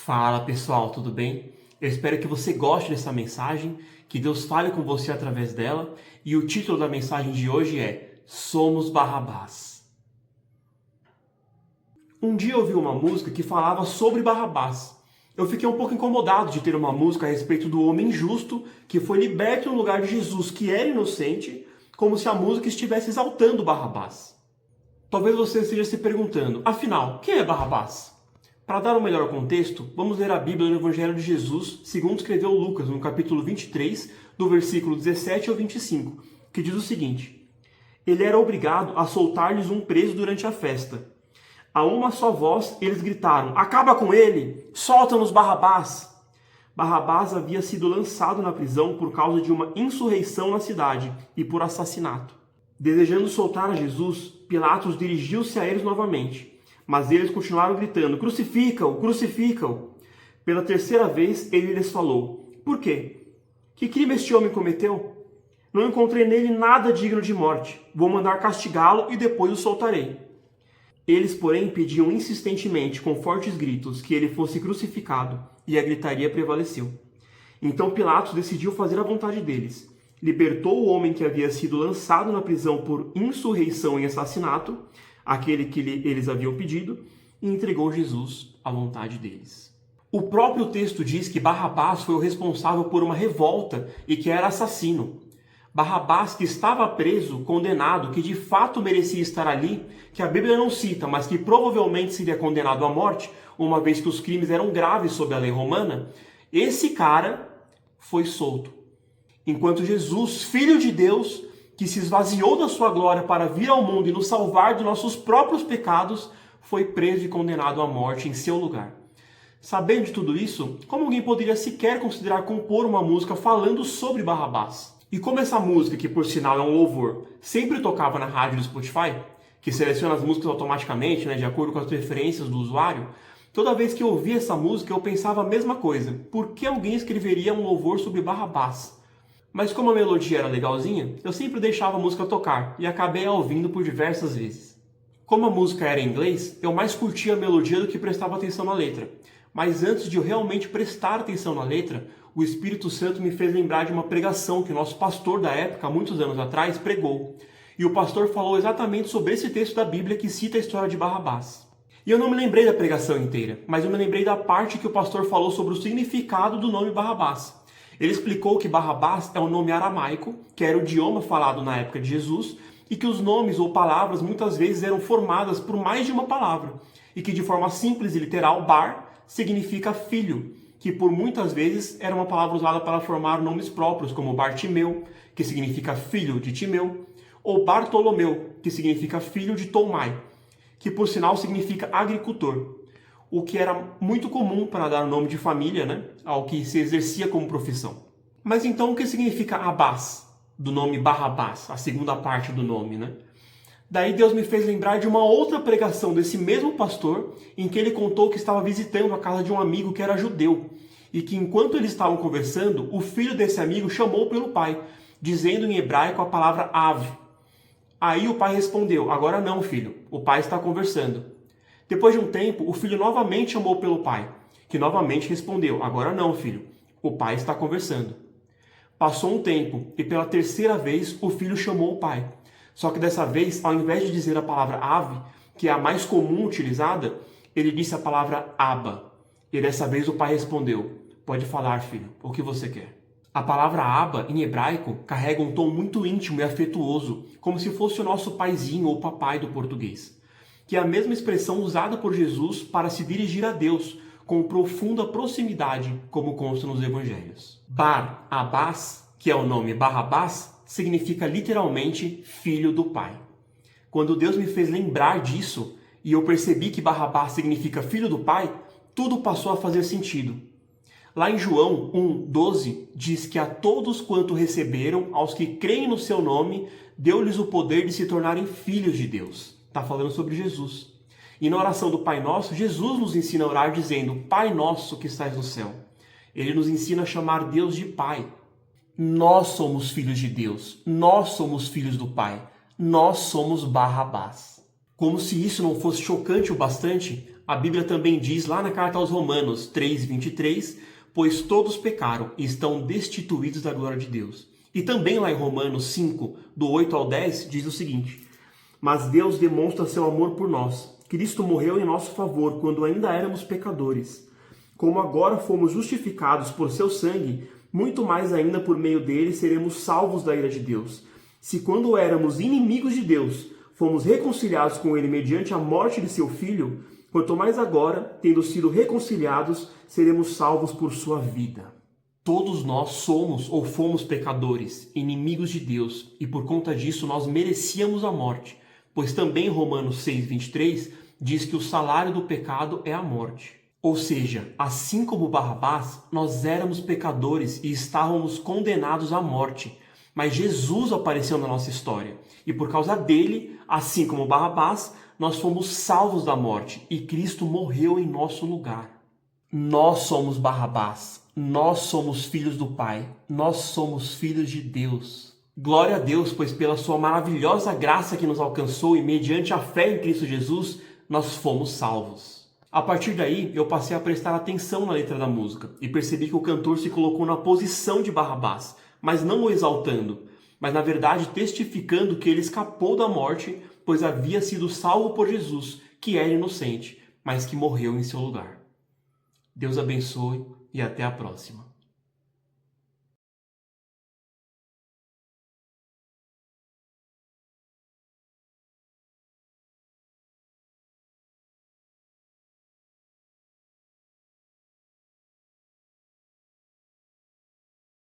Fala pessoal, tudo bem? Eu espero que você goste dessa mensagem, que Deus fale com você através dela, e o título da mensagem de hoje é Somos Barrabás. Um dia eu ouvi uma música que falava sobre Barrabás. Eu fiquei um pouco incomodado de ter uma música a respeito do homem justo que foi liberto no lugar de Jesus, que era inocente, como se a música estivesse exaltando Barrabás. Talvez você esteja se perguntando, afinal, quem é Barrabás? Para dar um melhor contexto, vamos ler a Bíblia no Evangelho de Jesus, segundo escreveu Lucas, no capítulo 23, do versículo 17 ao 25, que diz o seguinte: Ele era obrigado a soltar-lhes um preso durante a festa. A uma só voz eles gritaram: Acaba com ele! Solta-nos Barrabás! Barrabás havia sido lançado na prisão por causa de uma insurreição na cidade e por assassinato. Desejando soltar a Jesus, Pilatos dirigiu-se a eles novamente. Mas eles continuaram gritando: Crucifica-o! Crucifica-o! Pela terceira vez ele lhes falou: Por quê? Que crime este homem cometeu? Não encontrei nele nada digno de morte. Vou mandar castigá-lo e depois o soltarei. Eles, porém, pediam insistentemente, com fortes gritos, que ele fosse crucificado, e a gritaria prevaleceu. Então Pilatos decidiu fazer a vontade deles. Libertou o homem que havia sido lançado na prisão por insurreição e assassinato, aquele que eles haviam pedido, e entregou Jesus à vontade deles. O próprio texto diz que Barrabás foi o responsável por uma revolta e que era assassino. Barrabás, que estava preso, condenado, que de fato merecia estar ali, que a Bíblia não cita, mas que provavelmente seria condenado à morte, uma vez que os crimes eram graves sob a lei romana, esse cara foi solto. Enquanto Jesus, Filho de Deus, que se esvaziou da sua glória para vir ao mundo e nos salvar de nossos próprios pecados, foi preso e condenado à morte em seu lugar. Sabendo de tudo isso, como alguém poderia sequer considerar compor uma música falando sobre Barrabás? E como essa música, que por sinal é um louvor, sempre tocava na rádio do Spotify, que seleciona as músicas automaticamente, de acordo com as preferências do usuário, toda vez que eu ouvia essa música eu pensava a mesma coisa: por que alguém escreveria um louvor sobre Barrabás? Mas como a melodia era legalzinha, eu sempre deixava a música tocar e acabei a ouvindo por diversas vezes. Como a música era em inglês, eu mais curtia a melodia do que prestava atenção na letra. Mas antes de eu realmente prestar atenção na letra, o Espírito Santo me fez lembrar de uma pregação que o nosso pastor da época, há muitos anos atrás, pregou. E o pastor falou exatamente sobre esse texto da Bíblia que cita a história de Barrabás. E eu não me lembrei da pregação inteira, mas eu me lembrei da parte que o pastor falou sobre o significado do nome Barrabás. Ele explicou que Barrabás é um nome aramaico, que era o idioma falado na época de Jesus, e que os nomes ou palavras muitas vezes eram formadas por mais de uma palavra, e que de forma simples e literal, Bar significa filho, que por muitas vezes era uma palavra usada para formar nomes próprios, como Bartimeu, que significa filho de Timeu, ou Bartolomeu, que significa filho de Tolmai, que por sinal significa agricultor, o que era muito comum para dar o nome de família, ao que se exercia como profissão. Mas então o que significa Abás, do nome Barrabás, a segunda parte do nome, Daí Deus me fez lembrar de uma outra pregação desse mesmo pastor, em que ele contou que estava visitando a casa de um amigo que era judeu, e que enquanto eles estavam conversando, o filho desse amigo chamou pelo pai, dizendo em hebraico a palavra Av. Aí o pai respondeu: Agora não, filho, o pai está conversando. Depois de um tempo, o filho novamente chamou pelo pai, que novamente respondeu: Agora não, filho, o pai está conversando. Passou um tempo, e pela terceira vez o filho chamou o pai. Só que dessa vez, ao invés de dizer a palavra ave, que é a mais comum utilizada, ele disse a palavra Abba. E dessa vez o pai respondeu: Pode falar, filho, o que você quer. A palavra Abba, em hebraico, carrega um tom muito íntimo e afetuoso, como se fosse o nosso paizinho ou papai do português, que é a mesma expressão usada por Jesus para se dirigir a Deus, com profunda proximidade, como consta nos evangelhos. Bar-Abás, que é o nome Barrabás, significa literalmente filho do pai. Quando Deus me fez lembrar disso, e eu percebi que Barrabás significa filho do pai, tudo passou a fazer sentido. Lá em João 1,12, diz que a todos quanto receberam, aos que creem no seu nome, deu-lhes o poder de se tornarem filhos de Deus. Está falando sobre Jesus. E na oração do Pai Nosso, Jesus nos ensina a orar dizendo: Pai Nosso que estás no céu. Ele nos ensina a chamar Deus de Pai. Nós somos filhos de Deus. Nós somos filhos do Pai. Nós somos Barrabás. Como se isso não fosse chocante o bastante, A Bíblia também diz lá na carta aos Romanos 3:23, pois todos pecaram e estão destituídos da glória de Deus. E também lá em Romanos 5, do 8 ao 10, diz o seguinte: mas Deus demonstra seu amor por nós. Cristo morreu em nosso favor quando ainda éramos pecadores. Como agora fomos justificados por seu sangue, muito mais ainda por meio dele seremos salvos da ira de Deus. Se quando éramos inimigos de Deus, fomos reconciliados com ele mediante a morte de seu Filho, quanto mais agora, tendo sido reconciliados, seremos salvos por sua vida. Todos nós somos ou fomos pecadores, inimigos de Deus, e por conta disso nós merecíamos a morte, pois também Romanos 6:23 diz que o salário do pecado é a morte. Ou seja, assim como Barrabás, nós éramos pecadores e estávamos condenados à morte, mas Jesus apareceu na nossa história, e por causa dele, assim como Barrabás, nós fomos salvos da morte, e Cristo morreu em nosso lugar. Nós somos Barrabás, nós somos filhos do Pai, nós somos filhos de Deus. Glória a Deus, pois pela sua maravilhosa graça que nos alcançou e mediante a fé em Cristo Jesus, nós fomos salvos. A partir daí, eu passei a prestar atenção na letra da música e percebi que o cantor se colocou na posição de Barrabás, mas não o exaltando, mas na verdade testificando que ele escapou da morte, pois havia sido salvo por Jesus, que era inocente, mas que morreu em seu lugar. Deus abençoe e até a próxima.